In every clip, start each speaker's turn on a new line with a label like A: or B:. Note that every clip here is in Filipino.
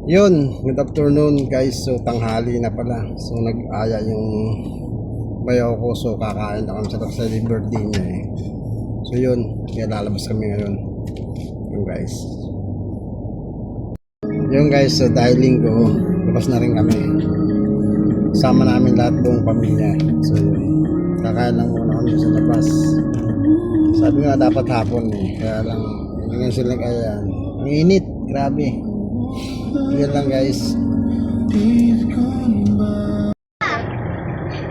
A: Yun, good afternoon guys. So tanghali na pala. So nag-aya yung bayaw ko. So kakain na kami sa birthday niya eh. So yun, kaya lalabas kami ngayon. Yun guys. Yun guys, so dahil linggo, labas na rin kami. Sama namin lahat buong pamilya. So yun, kakain lang muna kami sa labas. Sabi nga dapat hapon eh. Kaya lang, ngayon sila kaya. Ang init, grabe. Yan lang guys.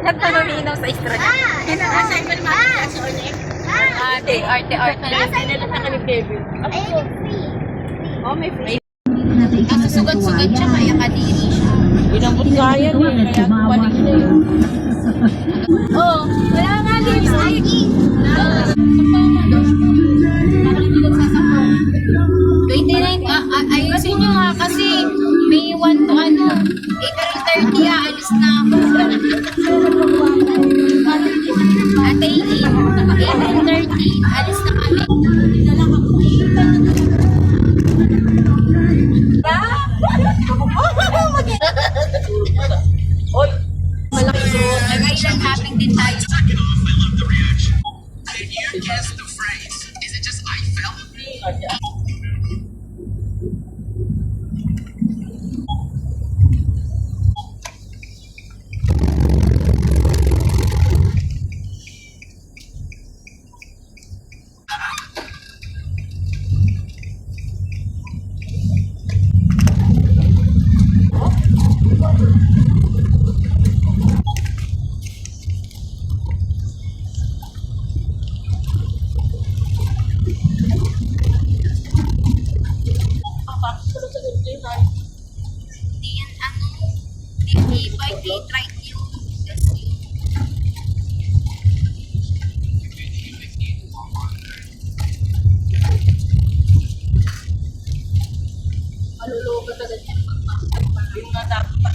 B: Nagpanaminaw sa istra niya. Kinakasay ko naman sa ulit. Arte. Sinala sa kami baby. Oh, may free.
C: Ang sugat-sugat siya, kaya kadiri siya.
B: Inambot kaya niya. Kaya kumalig na yun. Oh, wala nga lipstick.
C: Ayusin nyo nga kasi may 1 to April 30 alis na ako. Ate April 30 alis na kami.
B: Oy,
C: Malaki so, may ilan happy din tayo. Birthday try you. Malulugot agad yan.
B: yung nga dapat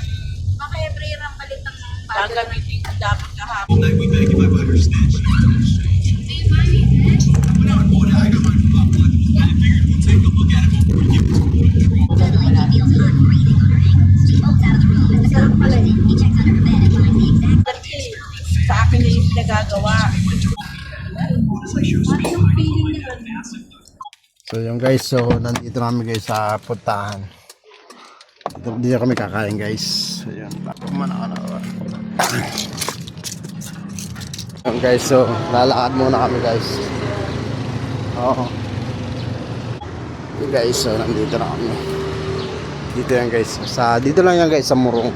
C: Baka every year ang palit ng bagay.
B: gagamitin ko dapat kahapon. Sa akin na yung pinagagawa.
A: So yung guys, so nandito namin guys sa puntahan. Dito kami kakain guys. So yun, tapos man ako na. Yung guys, so lalakad muna kami guys. Oo. Yung guys, so nandito na kami. Dito yan guys. Dito lang yan guys sa Murong.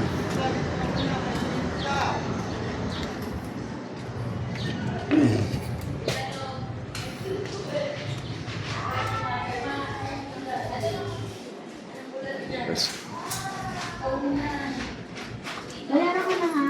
C: Bayaran ko na ha.